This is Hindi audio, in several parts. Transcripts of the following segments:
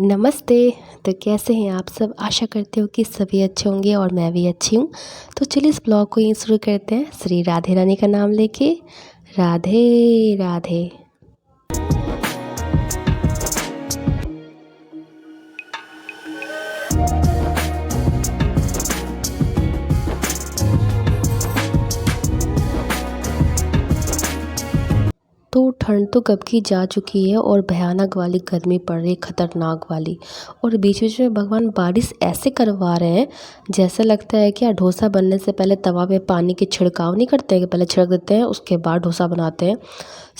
नमस्ते। तो कैसे हैं आप सब? आशा करती हूँ कि सभी अच्छे होंगे और मैं भी अच्छी हूँ। तो चलिए इस ब्लॉग को यहीं शुरू करते हैं श्री राधे रानी का नाम लेके। राधे राधे। तो ठंड तो कब की जा चुकी है और भयानक वाली गर्मी पड़ रही है, खतरनाक वाली। और बीच बीच में भगवान बारिश ऐसे करवा रहे हैं जैसे लगता है कि डोसा बनने से पहले तवा पे पानी के छिड़काव नहीं करते हैं कि पहले छिड़क देते हैं उसके बाद डोसा बनाते हैं।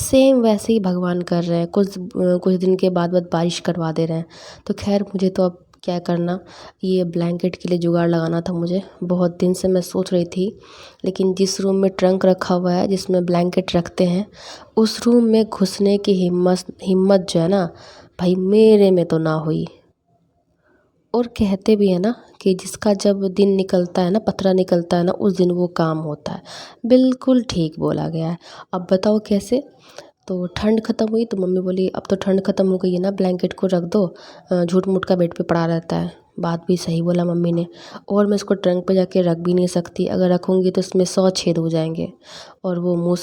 सेम वैसे ही भगवान कर रहे हैं, कुछ दिन के बाद बारिश करवा दे रहे हैं। तो खैर मुझे तो अब क्या करना, ये ब्लैंकेट के लिए जुगाड़ लगाना था मुझे। बहुत दिन से मैं सोच रही थी, लेकिन जिस रूम में ट्रंक रखा हुआ है जिसमें ब्लैंकेट रखते हैं, उस रूम में घुसने की हिम्मत जो है ना भाई, मेरे में तो ना हुई। और कहते भी है ना कि जिसका जब दिन निकलता है ना, पतरा निकलता है ना, उस दिन वो काम होता है। बिल्कुल ठीक बोला गया है। अब बताओ कैसे। तो ठंड ख़त्म हुई तो मम्मी बोली अब तो ठंड ख़त्म हो गई है ना, ब्लैंकेट को रख दो, झूठ मूठ का बेड पे पड़ा रहता है। बात भी सही बोला मम्मी ने। और मैं इसको ट्रंक पे जाके रख भी नहीं सकती, अगर रखूँगी तो इसमें 100 छेद हो जाएंगे और वो मुँह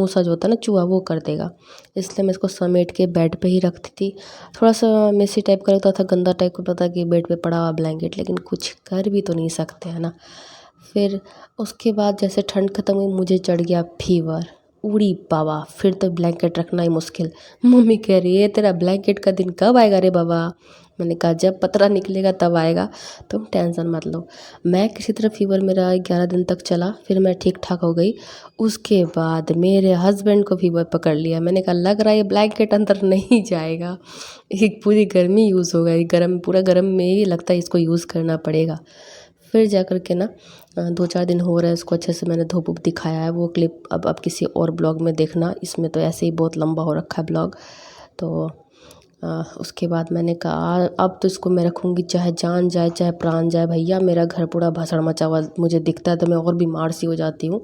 सा जो होता है ना चूहा, वो कर देगा। इसलिए मैं इसको समेट के बेड पे ही रखती थी। थोड़ा सा मेसी टाइप का लगता था, गंदा टाइप का लगता था कि बेड पे पड़ा हुआ ब्लैंकेट, लेकिन कुछ कर भी तो नहीं सकते है ना। फिर उसके बाद जैसे ठंड ख़त्म हुई मुझे चढ़ गया फीवर। उड़ी बाबा, फिर तो ब्लैंकेट रखना ही मुश्किल। मम्मी कह रही है तेरा ब्लैंकेट का दिन कब आएगा रे बाबा? मैंने कहा जब पतरा निकलेगा तब आएगा, तुम टेंशन मत लो। मैं किसी तरह फीवर मेरा 11 दिन तक चला, फिर मैं ठीक ठाक हो गई। उसके बाद मेरे हस्बैंड को फीवर पकड़ लिया। मैंने कहा लग रहा है ये ब्लैंकेट अंदर नहीं जाएगा, एक पूरी गर्मी यूज़ होगा, ये गर्म पूरा गर्म में ही लगता है इसको यूज़ करना पड़ेगा। फिर जा कर के ना 2-4 दिन हो रहा है इसको अच्छे से मैंने धूप वूप दिखाया है। वो क्लिप अब किसी और ब्लॉग में देखना, इसमें तो ऐसे ही बहुत लंबा हो रखा है ब्लॉग। तो उसके बाद मैंने कहा अब तो इसको मैं रखूँगी, चाहे जान जाए चाहे प्राण जाए भैया। मेरा घर पूरा भसड़ मचा हुआ मुझे दिखता है तो मैं और बीमार सी हो जाती हूँ।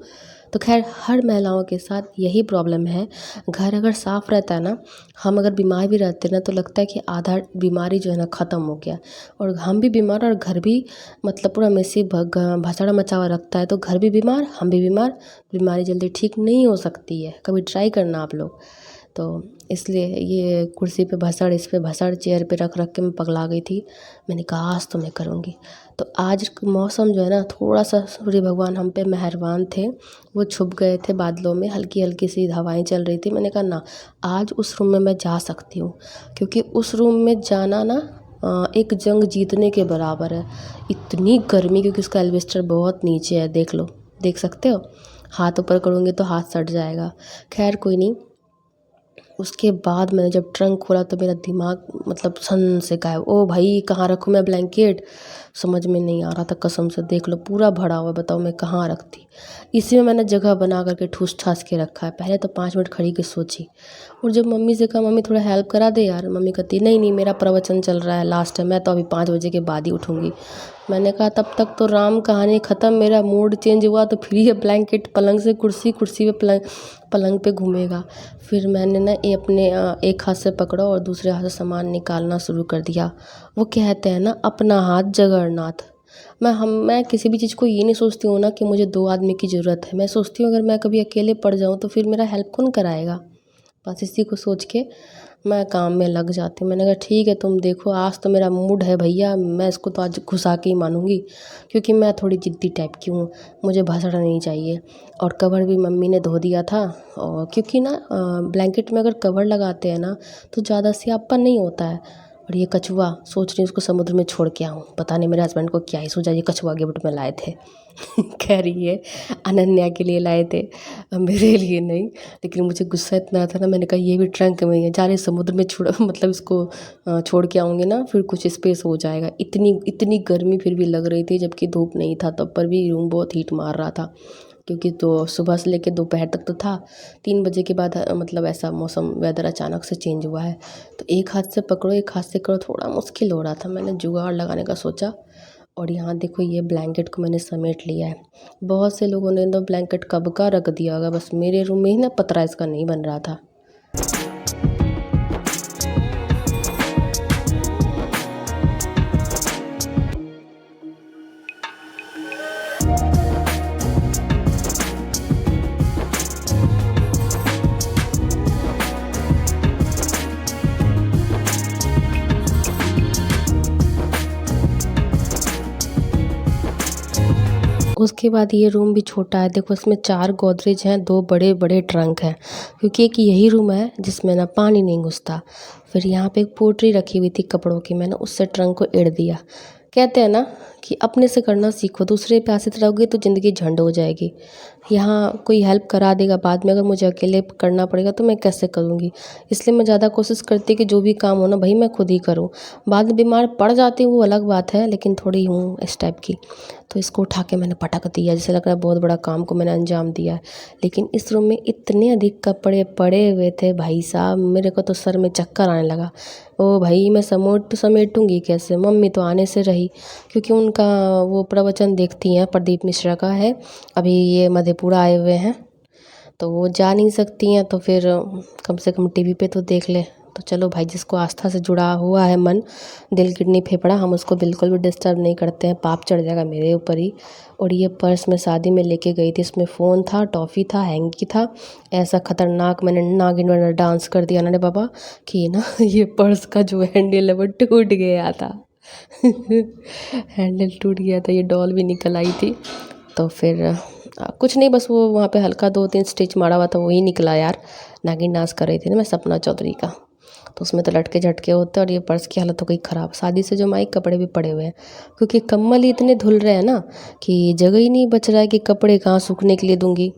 तो खैर हर महिलाओं के साथ यही प्रॉब्लम है। घर अगर साफ़ रहता है ना, हम अगर बीमार भी रहते हैं ना, तो लगता है कि आधा बीमारी जो है ना ख़त्म हो गया। और हम भी बीमार और घर भी मतलब पूरा मेसी भसड़ मचा हुआ रखता है, तो घर भी बीमार हम भी बीमार, बीमारी जल्दी ठीक नहीं हो सकती है। कभी ट्राई करना आप लोग। तो इसलिए ये कुर्सी पे भसड़, इस पे भसड़, चेयर पे रख रख के मैं पगला गई थी। मैंने कहा आज तो मैं करूँगी। तो आज मौसम जो है ना, थोड़ा सा सूर्य भगवान हम पे मेहरबान थे। वो छुप गए थे बादलों में, हल्की हल्की सी हवाएं चल रही थी। मैंने कहा ना, आज उस रूम में मैं जा सकती हूँ, क्योंकि उस रूम में जाना ना एक जंग जीतने के बराबर है। इतनी गर्मी, क्योंकि उसका एल्वेस्टर बहुत नीचे है, देख लो, देख सकते हो। हाथ ऊपर करूँगी तो हाथ सट जाएगा। खैर कोई नहीं। उसके बाद मैंने जब ट्रंक खोला तो मेरा दिमाग मतलब सन से गायब। ओ भाई कहाँ रखूँ मैं ब्लैंकेट, समझ में नहीं आ रहा था कसम से। देख लो पूरा भरा हुआ, बताओ मैं कहाँ रखती। इसी में मैंने जगह बना करके ठूस ठास के रखा है। पहले तो 5 मिनट खड़ी के सोची, और जब मम्मी से कहा मम्मी थोड़ा हेल्प करा दे यार, मम्मी कहती नहीं नहीं मेरा प्रवचन चल रहा है, लास्ट है, मैं तो अभी 5 बजे के बाद ही उठूँगी। मैंने कहा तब तक तो राम कहानी ख़त्म, मेरा मूड चेंज हुआ तो फिर ये ब्लैंकेट पलंग से कुर्सी, कुर्सी पे पलंग पे घूमेगा। फिर मैंने ना ये अपने एक हाथ से पकड़ा और दूसरे हाथ से सामान निकालना शुरू कर दिया। वो कहते हैं ना अपना हाथ जगन्नाथ। मैं किसी भी चीज़ को ये नहीं सोचती हूँ ना कि मुझे 2 आदमी की ज़रूरत है। मैं सोचती हूँ अगर मैं कभी अकेले पड़ जाऊँ तो फिर मेरा हेल्प कौन कराएगा। बस इसी को सोच के मैं काम में लग जाती हूँ। मैंने कहा ठीक है तुम देखो, आज तो मेरा मूड है भैया, मैं इसको तो आज घुसा के ही मानूंगी, क्योंकि मैं थोड़ी ज़िद्दी टाइप की हूँ, मुझे भसड़ा नहीं चाहिए। और कवर भी मम्मी ने धो दिया था। और क्योंकि ना ब्लैंकेट में अगर कवर लगाते हैं ना तो ज़्यादा स्यापन नहीं होता है। और ये कछुआ सोच रही हूँ उसको समुद्र में छोड़ के आऊँ, पता नहीं मेरे हस्बैंड को क्या ही सूझा, ये कछुआ गिफ्ट में लाए थे। कह रही है अनन्या के लिए लाए थे, मेरे लिए नहीं। लेकिन मुझे गुस्सा इतना था ना, मैंने कहा ये भी ट्रंक में ही है, जा रही समुद्र में छोड़ मतलब इसको छोड़ के आऊँगी ना, फिर कुछ स्पेस हो जाएगा। इतनी इतनी गर्मी फिर भी लग रही थी, जबकि धूप नहीं था तब पर भी रूम बहुत हीट मार रहा था। क्योंकि तो सुबह से लेकर दोपहर तक तो था, 3 बजे के बाद मतलब ऐसा मौसम वेदर अचानक से चेंज हुआ है। तो एक हाथ से पकड़ो एक हाथ से करो, थोड़ा मुश्किल हो रहा था। मैंने जुगाड़ लगाने का सोचा, और यहाँ देखो ये ब्लैंकेट को मैंने समेट लिया है। बहुत से लोगों ने तो ब्लैंकेट कब का रख दिया होगा, बस मेरे रूम में ही ना पतरा इसका नहीं बन रहा था। उसके बाद ये रूम भी छोटा है। देखो इसमें 4 गोदरेज हैं, 2 बड़े बड़े ट्रंक हैं, क्योंकि एक यही रूम है जिसमें ना पानी नहीं घुसता। फिर यहाँ पे एक पोटली रखी हुई थी कपड़ों की, मैंने उससे ट्रंक को एड़ दिया। कहते हैं ना कि अपने से करना सीखो, दूसरे पे आश्रित रहोगे तो ज़िंदगी झंड हो जाएगी। यहाँ कोई हेल्प करा देगा, बाद में अगर मुझे अकेले करना पड़ेगा तो मैं कैसे करूँगी। इसलिए मैं ज़्यादा कोशिश करती कि जो भी काम हो ना भाई मैं खुद ही करूँ। बाद में बीमार पड़ जाती हूँ वो अलग बात है, लेकिन थोड़ी हूँ इस टाइप की। तो इसको उठा के मैंने पटक दिया, जैसे लग रहा है बहुत बड़ा काम को मैंने अंजाम दिया है। लेकिन इस रूम में इतने अधिक कपड़े पड़े हुए थे भाई साहब, मेरे को तो सर में चक्कर आने लगा। ओ भाई मैं समेटूंगी कैसे, मम्मी तो आने से रही, क्योंकि उनका वो प्रवचन देखती हैं, प्रदीप मिश्रा का है। अभी ये मधेपुरा आए हुए हैं तो वो जा नहीं सकती हैं, तो फिर कम से कम टीवी पे तो देख ले। तो चलो भाई, जिसको आस्था से जुड़ा हुआ है मन, दिल किडनी फेफड़ा, हम उसको बिल्कुल भी डिस्टर्ब नहीं करते हैं, पाप चढ़ जाएगा मेरे ऊपर ही। और ये पर्स मैं शादी में लेके गई थी, इसमें फ़ोन था, टॉफ़ी था, हैंकी था। ऐसा ख़तरनाक मैंने नागिन वाला डांस कर दिया ना रे बाबा कि ना ये पर्स का जो हैंडल है वो टूट गया था। हैंडल टूट गया था, ये डॉल भी निकल आई थी। तो फिर कुछ नहीं, बस वो वहाँ पे हल्का 2-3 स्टिच मारा हुआ था, वही निकला यार। नागिन डांस कर रही थी ना मैं सपना चौधरी का, तो उसमें तो लटके झटके होते हैं। और ये पर्स की हालत हो गई ख़राब। शादी से जो माई कपड़े भी पड़े हुए हैं, क्योंकि कम्बल ही इतने धुल रहे हैं ना कि जगह ही नहीं बच रहा है कि कपड़े कहाँ सूखने के लिए दूँगी।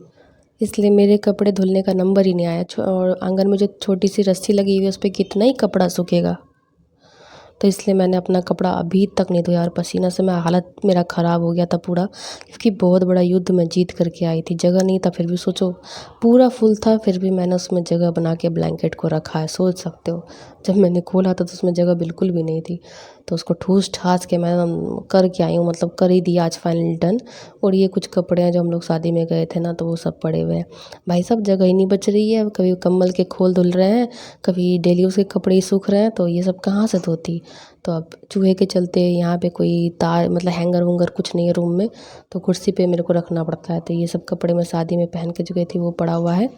इसलिए मेरे कपड़े धुलने का नंबर ही नहीं आया। और आंगन में जो छोटी सी रस्सी लगी हुई है उस पर कितना ही कपड़ा सूखेगा। तो इसलिए मैंने अपना कपड़ा अभी तक नहीं धोया, और पसीना से मैं हालत मेरा ख़राब हो गया था पूरा, क्योंकि बहुत बड़ा युद्ध मैं जीत करके आई थी। जगह नहीं था, फिर भी सोचो पूरा फुल था, फिर भी मैंने उसमें जगह बना के ब्लैंकेट को रखा है, सोच सकते हो। जब मैंने खोला था तो उसमें जगह बिल्कुल भी नहीं थी, तो उसको ठूस ठास के मैं करके आई हूँ, मतलब कर ही दिया आज फाइनल डन। और ये कुछ कपड़े हैं जो हम लोग शादी में गए थे ना, तो वो सब पड़े हुए हैं भाई साहब, जगह ही नहीं बच रही है। कभी कम्बल के खोल धुल रहे हैं, कभी डेली उसके कपड़े ही सूख रहे हैं, तो ये सब कहाँ से धोती। तो अब चूहे के चलते यहाँ पे कोई तार मतलब हैंगर वूंगर कुछ नहीं है रूम में, तो कुर्सी पे मेरे को रखना पड़ता है। तो ये सब कपड़े मैं शादी में पहन के जो गई थी वो पड़ा हुआ है।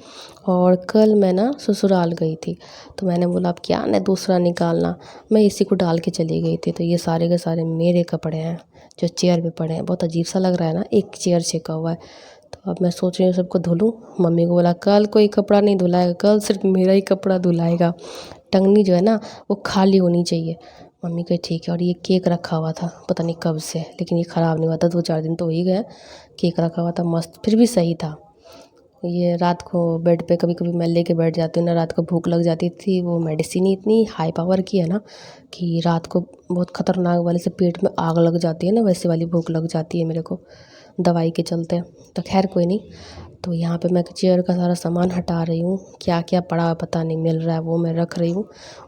और कल मैं ना ससुराल गई थी, तो मैंने बोला अब क्या ना दूसरा निकालना, मैं इसी को डाल के चली गई थी। तो ये सारे के सारे मेरे कपड़े हैं जो चेयर पे पड़े हैं। बहुत अजीब सा लग रहा है ना, एक चेयर छेका हुआ है। तो अब मैं सोच रही हूँ सबको धुलूँ। मम्मी को बोला कल कोई कपड़ा नहीं धुलाएगा, कल सिर्फ मेरा ही कपड़ा धुलाएगा। टंगनी जो है ना वो खाली होनी चाहिए। मम्मी कही ठीक है। और ये केक रखा हुआ था पता नहीं कब से, लेकिन ये ख़राब नहीं हुआ था, 2-4 दिन तो हो ही गए। केक रखा हुआ था मस्त, फिर भी सही था। ये रात को बेड पे कभी कभी मैं लेके बैठ जाती हूँ ना, रात को भूख लग जाती थी। वो मेडिसिन ही इतनी हाई पावर की है ना कि रात को बहुत ख़तरनाक वाले से पेट में आग लग जाती है ना, वैसे वाली भूख लग जाती है मेरे को दवाई के चलते। तो खैर कोई नहीं। तो यहाँ पे मैं चेयर का सारा सामान हटा रही हूँ, क्या क्या पड़ा है पता नहीं मिल रहा है वो मैं रख रही हूँ।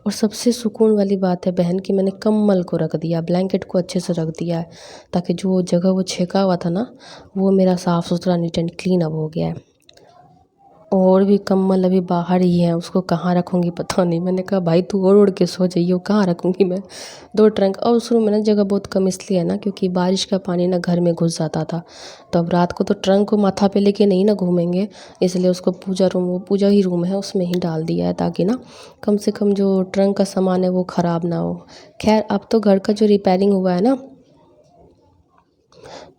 और सबसे सुकून वाली बात है बहन कि मैंने कम्बल को रख दिया, ब्लैंकेट को अच्छे से रख दिया है, ताकि जो जगह वो छेका हुआ था ना वो मेरा साफ़ सुथरा नीट एंड क्लीन अब हो गया है। और भी कम्बल अभी बाहर ही है, उसको कहाँ रखूँगी पता नहीं। मैंने कहा भाई तू ओढ़ के सो जाइए, कहाँ रखूँगी मैं 2 ट्रंक। और उस रूम में ना जगह बहुत कम इसलिए है ना क्योंकि बारिश का पानी ना घर में घुस जाता था। तो अब रात को तो ट्रंक को माथा पे लेके नहीं ना घूमेंगे, इसलिए उसको पूजा रूम, वो पूजा ही रूम है उसमें ही डाल दिया है, ताकि ना कम से कम जो ट्रंक का सामान है वो ख़राब ना हो। खैर अब तो घर का जो रिपेयरिंग हुआ है ना,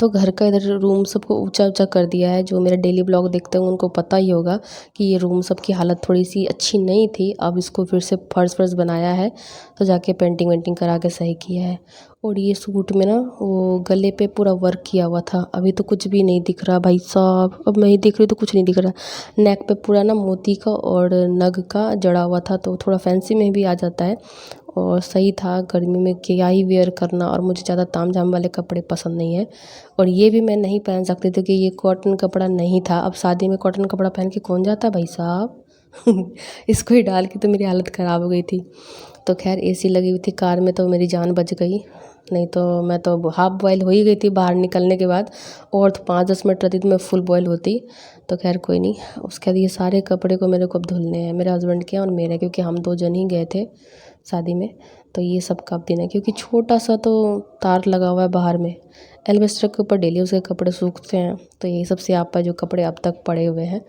तो घर का इधर रूम सबको ऊंचा ऊंचा कर दिया है। जो मेरा डेली ब्लॉग देखते हैं उनको पता ही होगा कि ये रूम सबकी हालत थोड़ी सी अच्छी नहीं थी, अब इसको फिर से फर्श फर्श बनाया है, तो जाके पेंटिंग वेंटिंग करा के सही किया है। और ये सूट में ना वो गले पे पूरा वर्क किया हुआ था, अभी तो कुछ भी नहीं दिख रहा भाई साहब। अब मैं ही देख रही हूँ तो कुछ नहीं दिख रहा। नेक पे पूरा ना मोती का और नग का जड़ा हुआ था, तो थोड़ा फैंसी में भी आ जाता है और सही था। गर्मी में क्या ही वेयर करना, और मुझे ज़्यादा ताम झाम वाले कपड़े पसंद नहीं है। और ये भी मैं नहीं पहन सकती थी कि ये कॉटन कपड़ा नहीं था। अब शादी में कॉटन कपड़ा पहन के कौन जाता है भाई साहब। इसको ही डाल के तो मेरी हालत ख़राब हो गई थी। तो खैर एसी लगी हुई थी कार में तो मेरी जान बच गई, नहीं तो मैं तो हाफ बॉयल हो ही गई थी बाहर निकलने के बाद। और तो 5-10 मिनट रहती तो मैं फुल बॉयल होती। तो खैर कोई नहीं। उसके बाद ये सारे कपड़े को मेरे को अब धुलने हैं, मेरे हस्बैंड के और मेरे, क्योंकि हम 2 जन ही गए थे शादी में। तो ये सब कब दिन है, क्योंकि छोटा सा तो तार लगा हुआ है बाहर में, एल्वेस्टर के ऊपर डेली उसके कपड़े सूखते हैं। तो यही सब से आप जो कपड़े अब तक पड़े हुए हैं,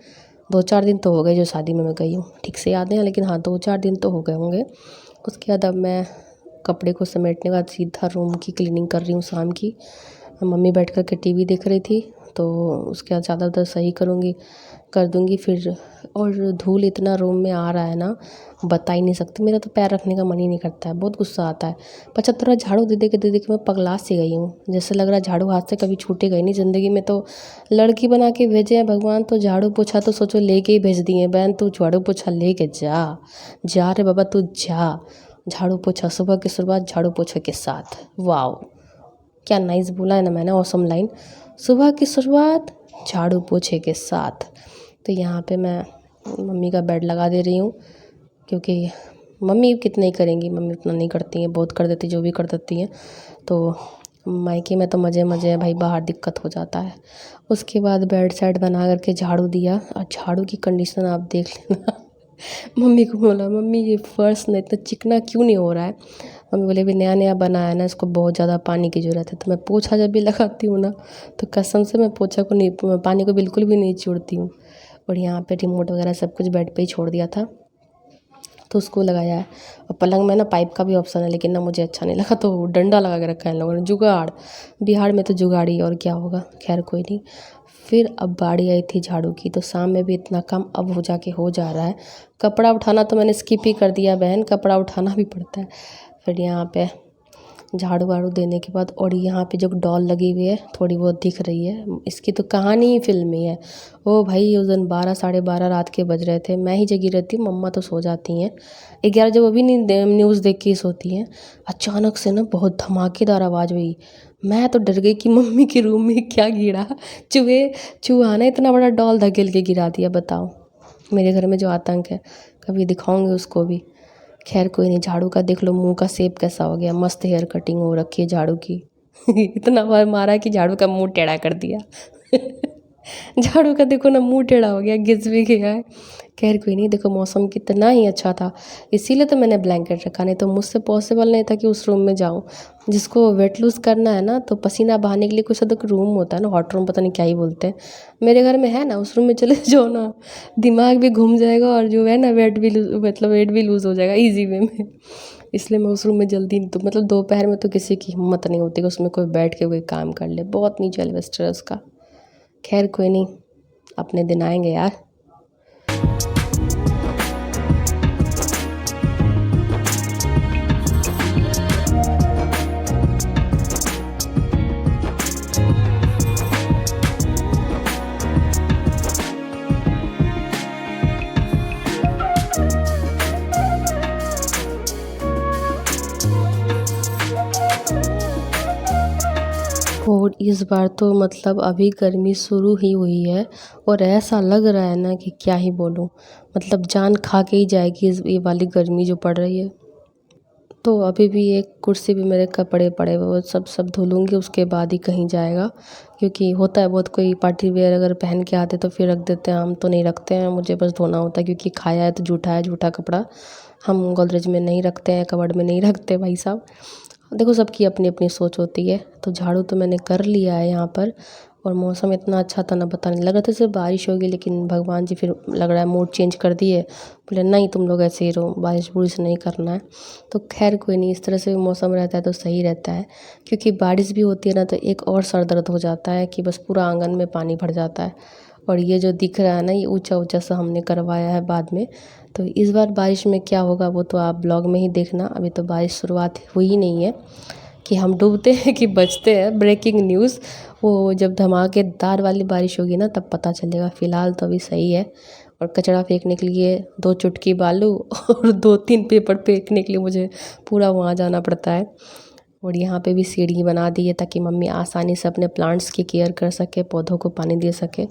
2-4 दिन तो हो गए जो शादी में मैं गई हूँ, ठीक से याद नहीं है लेकिन हाँ 2-4 दिन तो हो गए होंगे। उसके बाद अब मैं कपड़े को समेटने के बाद सीधा रूम की क्लीनिंग कर रही हूँ शाम की। मम्मी बैठ कर के टीवी देख रही थी, तो उसके बाद ज़्यादा उधर सही कर दूँगी फिर। और धूल इतना रूम में आ रहा है ना, बता ही नहीं सकती। मेरा तो पैर रखने का मन ही नहीं करता है, बहुत गुस्सा आता है। 75 झाड़ू दे दे के मैं पगला सी गई हूँ। जैसे लग रहा है झाड़ू हाथ से कभी छूटेगा ही नहीं ज़िंदगी में। तो लड़की बना के भेजे हैं भगवान, तो झाड़ू पोछा तो सोचो लेके ही भेज दिए। बहन तू झाड़ू पोछा लेके जा रे बाबा, तू जा। झाड़ू पोछा, सुबह की शुरुआत झाड़ू पोछे के साथ। वाओ, क्या नाइस बोला है ना मैंने, ऑसम लाइन। सुबह की शुरुआत झाड़ू पोछे के साथ। तो यहाँ पे मैं मम्मी का बेड लगा दे रही हूँ, क्योंकि मम्मी कितने ही करेंगी, मम्मी उतना नहीं करती हैं, बहुत कर देती, जो भी कर देती हैं। तो मायके में तो मज़े मज़े है भाई, बाहर दिक्कत हो जाता है। उसके बाद बेड सेट बना करके झाड़ू दिया, और झाड़ू की कंडीशन आप देख लेना। मम्मी को बोला, मम्मी ये फर्श ना इतना चिकना क्यों नहीं हो रहा है। मम्मी बोले भी नया नया बना है ना, इसको बहुत ज़्यादा पानी की ज़रूरत है। तो मैं पोछा जब भी लगाती हूँ ना, तो कसम से मैं पोछा को नहीं, पानी को बिल्कुल भी नहीं छोड़ती हूँ। और यहाँ पे रिमोट वगैरह सब कुछ बेड पे ही छोड़ दिया था, तो उसको लगाया है। और पलंग में ना पाइप का भी ऑप्शन है, लेकिन ना मुझे अच्छा नहीं लगा, तो डंडा लगा के रखा है इन लोगों ने। जुगाड़, बिहार में तो जुगाड़ ही, और क्या होगा। खैर कोई नहीं। फिर अब बारी आई थी झाड़ू की, तो शाम में भी इतना काम अब हो जा रहा है। कपड़ा उठाना तो मैंने स्किप ही कर दिया बहन, कपड़ा उठाना भी पड़ता है। फिर यहाँ पे झाड़ू वाड़ू देने के बाद, और यहाँ पे जो डॉल लगी हुई है थोड़ी बहुत दिख रही है, इसकी तो कहानी ही फिल्मी है। ओ भाई, उस दिन 12 साढ़े 12 रात के बज रहे थे, मैं ही जगी रहती हूँ, मम्मा तो सो जाती हैं 11 जब, अभी नहीं न्यूज़ देख के ही सोती हैं। अचानक से ना बहुत धमाकेदार आवाज़ हुई। मैं तो डर गई कि मम्मी के रूम में क्या गिरा। चूहा ने इतना बड़ा डॉल धकेल के गिरा दिया, बताओ। मेरे घर में जो आतंक है, कभी दिखाऊंगी उसको भी। खैर कोई नहीं। झाड़ू का देख लो मुंह का शेप कैसा हो गया, मस्त हेयर कटिंग हो रखी है झाड़ू की। इतना बार मारा कि झाड़ू का मुंह टेढ़ा कर दिया। झाड़ू का देखो ना मुंह टेढ़ा हो गया, घिस भी गया है। खैर कोई नहीं। देखो मौसम कितना ही अच्छा था, इसीलिए तो मैंने ब्लैंकेट रखा, नहीं तो मुझसे पॉसिबल नहीं था कि उस रूम में जाऊं। जिसको वेट लूज़ करना है ना, तो पसीना बहाने के लिए कुछ तो रूम होता है ना, हॉट रूम पता नहीं क्या ही बोलते हैं, मेरे घर में है ना, उस रूम में चले जाओ ना, दिमाग भी घूम जाएगा, और जो है ना वेट भी मतलब वेट भी लूज़ हो जाएगा ईजी वे में। इसलिए मैं उस रूम में जल्दी, तो मतलब दोपहर में तो किसी की हिम्मत नहीं होती कि उसमें कोई बैठ के कोई काम कर ले, बहुत नीचे एल्वेस्टर है उसका। खैर कोई नहीं, अपने दिन आएंगे यार। और इस बार तो मतलब अभी गर्मी शुरू ही हुई है, और ऐसा लग रहा है ना कि क्या ही बोलूँ, मतलब जान खा के ही जाएगी ये वाली गर्मी जो पड़ रही है। तो अभी भी एक कुर्सी भी मेरे कपड़े पड़े हुए, वो सब धुलूँगी, उसके बाद ही कहीं जाएगा। क्योंकि होता है बहुत, कोई पार्टी वेयर अगर पहन के आते तो फिर रख देते हैं, हम तो नहीं रखते हैं, मुझे बस धोना होता है, क्योंकि खाया है तो जूठा है, जूठा कपड़ा हम गोदरेज में नहीं रखते हैं, कबर्ड में नहीं रखते भाई साहब। देखो सबकी अपनी अपनी सोच होती है। तो झाड़ू तो मैंने कर लिया है यहाँ पर, और मौसम इतना अच्छा था ना, पता नहीं लग रहा था सिर्फ बारिश होगी, लेकिन भगवान जी फिर लग रहा है मूड चेंज कर दिए, बोले नहीं तुम लोग ऐसे ही रहो, बारिश बुरिश नहीं करना है। तो खैर कोई नहीं, इस तरह से भी मौसम रहता है तो सही रहता है। क्योंकि बारिश भी होती है ना, तो एक और सर दर्द हो जाता है कि बस पूरा आंगन में पानी भर जाता है। और ये जो दिख रहा है ना, ये ऊंचा ऊंचा सा हमने करवाया है बाद में। तो इस बार बारिश में क्या होगा वो तो आप ब्लॉग में ही देखना, अभी तो बारिश शुरुआत हुई ही नहीं है कि हम डूबते हैं कि बचते हैं। ब्रेकिंग न्यूज़, वो जब धमाकेदार वाली बारिश होगी ना तब पता चलेगा। फ़िलहाल तो अभी सही है। और कचरा फेंकने के लिए 2 चुटकी बालू और 2-3 पेपर फेंकने के लिए मुझे पूरा वहाँ जाना पड़ता है। और यहाँ पे भी सीढ़ी बना दी है ताकि मम्मी आसानी से अपने प्लांट्स की केयर कर सके, पौधों को पानी दे सके।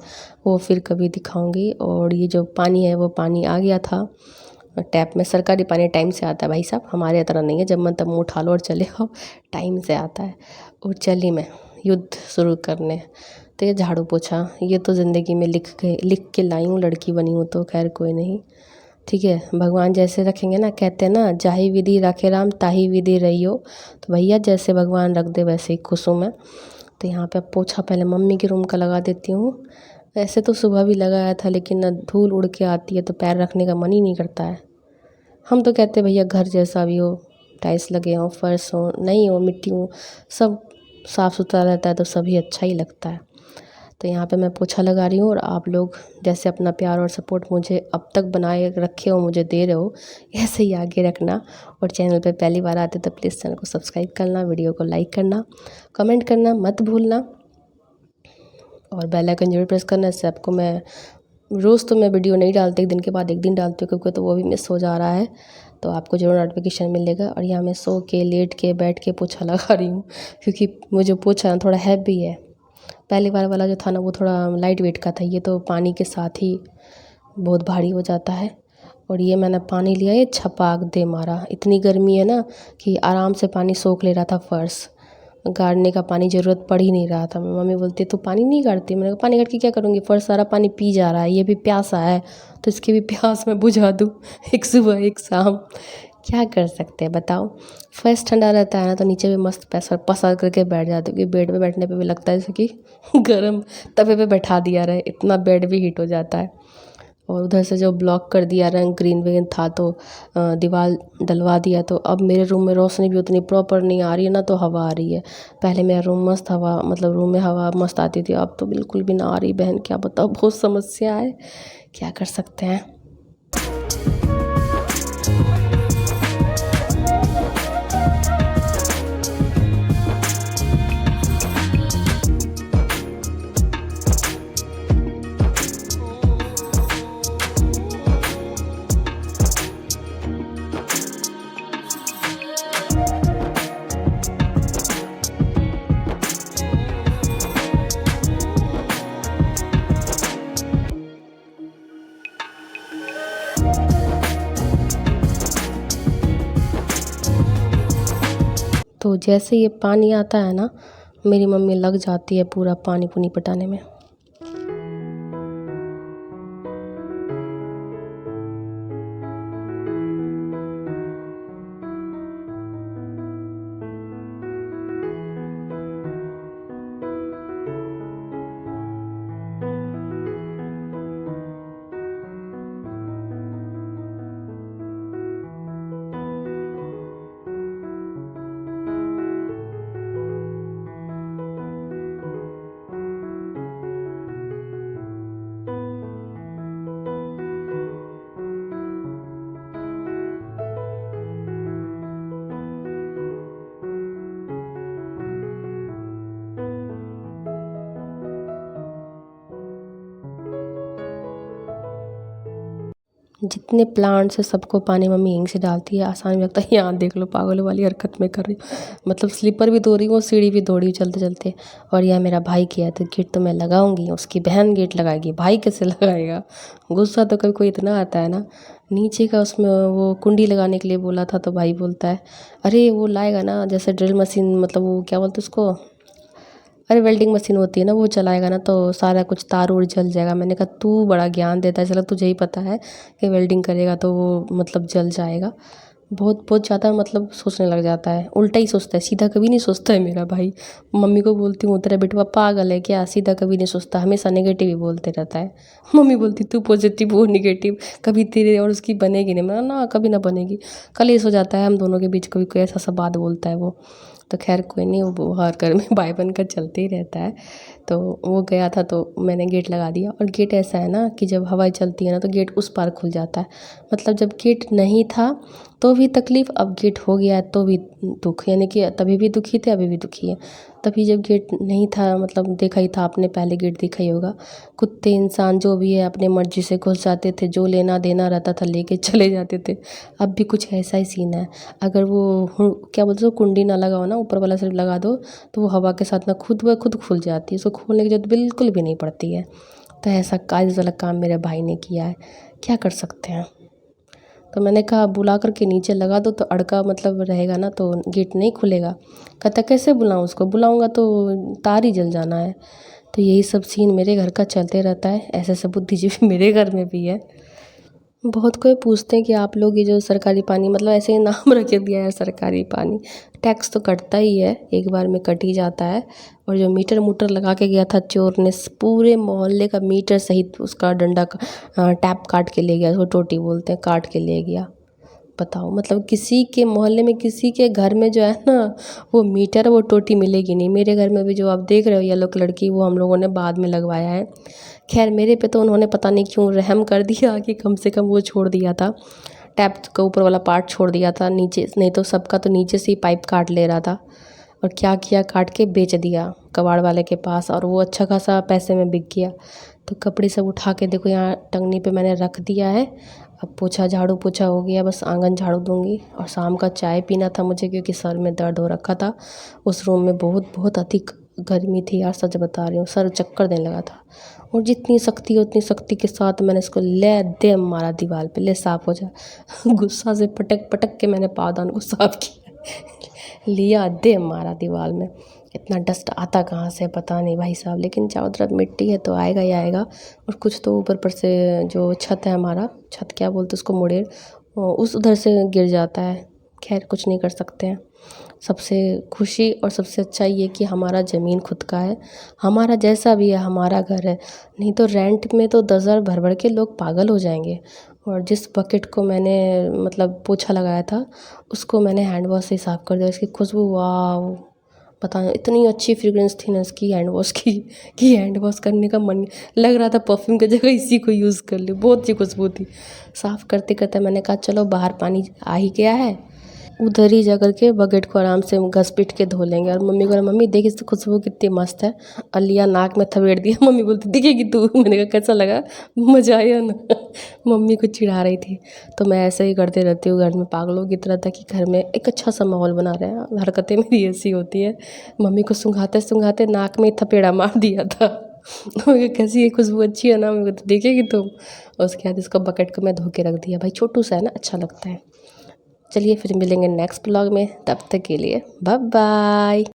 वो फिर कभी दिखाऊंगी। और ये जो पानी है वो पानी आ गया था टैप में। सरकारी पानी टाइम से आता है भाई साहब, हमारे तरह नहीं है जब मन तब मुँह उठा लो और चले आओ, टाइम से आता है। और चली मैं युद्ध शुरू करने। तो ये झाड़ू पोछा ये तो ज़िंदगी में लिख के लाई हूँ, लड़की बनी हूँ तो। खैर कोई नहीं, ठीक है। भगवान जैसे रखेंगे ना, कहते हैं ना जाहि विधि राखे राम ताहि विधि रहियो। तो भैया जैसे भगवान रख दे वैसे ही खुश हूँ मैं। तो यहाँ पे पोछा पहले मम्मी के रूम का लगा देती हूँ। ऐसे तो सुबह भी लगाया था, लेकिन ना धूल उड़ के आती है तो पैर रखने का मन ही नहीं करता है। हम तो कहते हैं भैया घर जैसा भी हो, टाइल्स लगे हों, फर्श हो, नहीं हो, मिट्टी हो, सब साफ़ सुथरा रहता है तो सभी अच्छा ही लगता है। तो यहाँ पे मैं पोछा लगा रही हूँ और आप लोग जैसे अपना प्यार और सपोर्ट मुझे अब तक बनाए रखे हो, मुझे दे रहे हो, ऐसे ही आगे रखना। और चैनल पे पहली बार आते तो प्लीज़ चैनल को सब्सक्राइब करना, वीडियो को लाइक करना, कमेंट करना मत भूलना और बेल आइकन जरूर प्रेस करना। इससे आपको मैं रोज़ तो मैं वीडियो नहीं डालती, एक दिन के बाद एक दिन डालती हूँ क्योंकि तो वो भी मिस हो जा रहा है, तो आपको ज़रूर नोटिफिकेशन मिलेगा। और यहाँ मैं सो के, लेट के, बैठ के पोछा लगा रही हूँ क्योंकि मुझे पोछा थोड़ा हैवी है। पहली बार वाला जो था ना वो थोड़ा लाइट वेट का था, ये तो पानी के साथ ही बहुत भारी हो जाता है। और ये मैंने पानी लिया, ये छपाक दे मारा, इतनी गर्मी है ना कि आराम से पानी सोख ले रहा था फर्श, गाड़ने का पानी ज़रूरत पड़ ही नहीं रहा था। मम्मी बोलती तो पानी नहीं गाड़ती, मैंने कहा पानी गाड़ के क्या करूँगी, फर्श सारा पानी पी जा रहा है, ये भी प्यासा है तो इसकी भी प्यास मैं बुझा दूँ एक सुबह एक शाम। क्या कर सकते हैं बताओ। फर्श ठंडा रहता है ना तो नीचे भी मस्त पैसा पसार करके बैठ जाते हो, क्योंकि बेड पे बैठने पे भी लगता है जैसे कि गर्म तवे पे बैठा दिया रहे, इतना बेड भी हीट हो जाता है। और उधर से जो ब्लॉक कर दिया रंग ग्रीन वेन था तो दीवार डलवा दिया, तो अब मेरे रूम में रोशनी भी उतनी प्रॉपर नहीं आ रही है ना, तो हवा आ रही है। पहले मेरा रूम मस्त हवा, मतलब रूम में हवा मस्त आती थी, अब तो बिल्कुल भी ना आ रही बहन, क्या बताओ, बहुत समस्या है, क्या कर सकते हैं। तो जैसे ये पानी आता है ना, मेरी मम्मी लग जाती है पूरा पानी पुनी पटाने में। जितने प्लांट्स है सबको पानी मम्मी यहीं से डालती है। आसान भी लगता है, यहाँ देख लो पागलों वाली हरकत में कर रही हूँ, मतलब स्लीपर भी धो रही हूँ, सीढ़ी भी धो रही हूँ चलते चलते। और यह मेरा भाई किया तो गेट तो मैं लगाऊंगी, उसकी बहन गेट लगाएगी, भाई कैसे लगाएगा। गुस्सा तो कभी कोई इतना आता है ना। नीचे का उसमें वो कुंडी लगाने के लिए बोला था तो भाई बोलता है अरे वो लाएगा ना, जैसे ड्रिल मशीन, मतलब वो क्या बोलते उसको, अरे वेल्डिंग मशीन होती है ना, वो चलाएगा ना तो सारा कुछ तार उड़ जल जाएगा। मैंने कहा तू बड़ा ज्ञान देता है, चलो तुझे ही पता है कि वेल्डिंग करेगा तो वो मतलब जल जाएगा। बहुत बहुत ज़्यादा मतलब सोचने लग जाता है, उल्टा ही सोचता है, सीधा कभी नहीं सोचता है मेरा भाई। मम्मी को बोलती हूँ तेरा बेटवा पागल है क्या, सीधा कभी नहीं सोचता, हमेशा नेगेटिव ही बोलते रहता है। मम्मी बोलती तू पॉजिटिव वो नेगेटिव, कभी तेरे और उसकी बनेगी नहीं। मैं ना कभी ना बनेगी, कलेश हो जाता है हम दोनों के बीच, कभी कोई ऐसा सा बात बोलता है वो। तो खैर कोई नहीं, वो हर घर में भाई बहन का चलते ही रहता है। तो वो गया था तो मैंने गेट लगा दिया। और गेट ऐसा है ना कि जब हवा चलती है ना तो गेट उस पार खुल जाता है। मतलब जब गेट नहीं था तो भी तकलीफ़, अब गेट हो गया है तो भी दुःख, यानी कि तभी भी दुखी थे अभी भी दुखी है। तभी जब गेट नहीं था, मतलब देखा ही था आपने, पहले गेट देखा ही होगा, कुत्ते इंसान जो भी है अपने मर्जी से घुस जाते थे, जो लेना देना रहता था लेके चले जाते थे। अब भी कुछ ऐसा ही सीन है। अगर वो क्या बोलते हैं, कुंडी ना लगाओ ना, ऊपर वाला सिर्फ लगा दो तो वो हवा के साथ ना खुद ब खुद खुल जाती है, उसको खोलने की जरूरत बिल्कुल भी नहीं पड़ती है। तो ऐसा काज वाला काम मेरे भाई ने किया है, क्या कर सकते हैं। तो मैंने कहा बुला कर के नीचे लगा दो तो अड़का मतलब रहेगा ना, तो गेट नहीं खुलेगा। कहता कैसे बुलाऊँ उसको, बुलाऊँगा तो तार ही जल जाना है। तो यही सब सीन मेरे घर का चलते रहता है, ऐसे ऐसे बुद्धिजीवी मेरे घर में भी है। बहुत कोई पूछते हैं कि आप लोग ये जो सरकारी पानी, मतलब ऐसे ही नाम रख दिया है सरकारी पानी, टैक्स तो कटता ही है, एक बार में कट ही जाता है। और जो मीटर मूटर लगा के गया था चोर ने, पूरे मोहल्ले का मीटर सहित उसका डंडा का टैप काट के ले गया, उसको टोटी बोलते हैं, काट के ले गया। बताओ, मतलब किसी के मोहल्ले में किसी के घर में जो है ना वो मीटर वो टोटी मिलेगी नहीं। मेरे घर में भी जो आप देख रहे हो येलो कलर की, वो हम लोगों ने बाद में लगवाया है। खैर मेरे पे तो उन्होंने पता नहीं क्यों रहम कर दिया कि कम से कम वो छोड़ दिया था, टैप का ऊपर वाला पार्ट छोड़ दिया था, नीचे नहीं तो सबका तो नीचे से ही पाइप काट ले रहा था। और क्या किया, काट के बेच दिया कबाड़ वाले के पास, और वो अच्छा खासा पैसे में बिक गया। तो कपड़े सब उठा के देखो यहाँ टंगनी पे मैंने रख दिया है। अब पोछा झाड़ू पोछा हो गया, बस आंगन झाड़ू दूंगी। और शाम का चाय पीना था मुझे, क्योंकि सर में दर्द हो रखा था। उस रूम में बहुत बहुत अधिक गर्मी थी यार, सच बता रही हूँ, सर चक्कर देने लगा था। और जितनी सख्ती उतनी सख्ती के साथ मैंने इसको ले दे मारा दीवार पे, ले साफ हो जा। गुस्सा से पटक पटक के मैंने पावदान को साफ किया, लिया दे मारा दीवार में। इतना डस्ट आता कहाँ से पता नहीं भाई साहब, लेकिन चारों तरफ मिट्टी है तो आएगा ही आएगा। और कुछ तो ऊपर पर से जो छत है हमारा, छत क्या बोलते उसको, मुड़ेर, उस उधर से गिर जाता है। खैर कुछ नहीं कर सकते हैं। सबसे खुशी और सबसे अच्छा ये कि हमारा ज़मीन खुद का है, हमारा जैसा भी है हमारा घर है। नहीं तो रेंट में तो 10,000 भर भर के लोग पागल हो जाएंगे। और जिस बकेट को मैंने मतलब पोछा लगाया था, उसको मैंने हैंड वॉश से साफ़ कर दिया। इसकी खुशबू वाह, पता नहीं इतनी अच्छी फ्रेग्रेंस थी ना इसकी हैंड वॉश की, कि हैंड वॉश करने का मन लग रहा था, परफ्यूम की जगह इसी को यूज़ कर ले, बहुत अच्छी खुशबू थी। साफ़ करते करते मैंने कहा चलो बाहर पानी आ ही गया है, उधर ही जा कर के बकेट को आराम से घस पीट के धो लेंगे। और मम्मी को बोला मम्मी देख इसकी खुशबू कितनी मस्त है, और लिया नाक में थपेड़ दिया। मम्मी बोलती दिखेगी तू। मैंने कहा कैसा लगा, मज़ा आया ना। मम्मी को चिढ़ा रही थी। तो मैं ऐसे ही करते रहती हूँ घर में पागलों की तरह, ताकि घर में एक अच्छा सा माहौल बना रहे। हरकतें मेरी ऐसी होती है। मम्मी को सुंघाते सुंघाते नाक में थपेड़ा मार दिया था। कैसी ये खुशबू अच्छी है ना, मेरे को तो देखेगी तुम। और उसके बाद इसको बकेट को मैं धो के रख दिया, भाई छोटू सा है ना, अच्छा लगता है। चलिए फिर मिलेंगे नेक्स्ट ब्लॉग में, तब तक के लिए बाय बाय।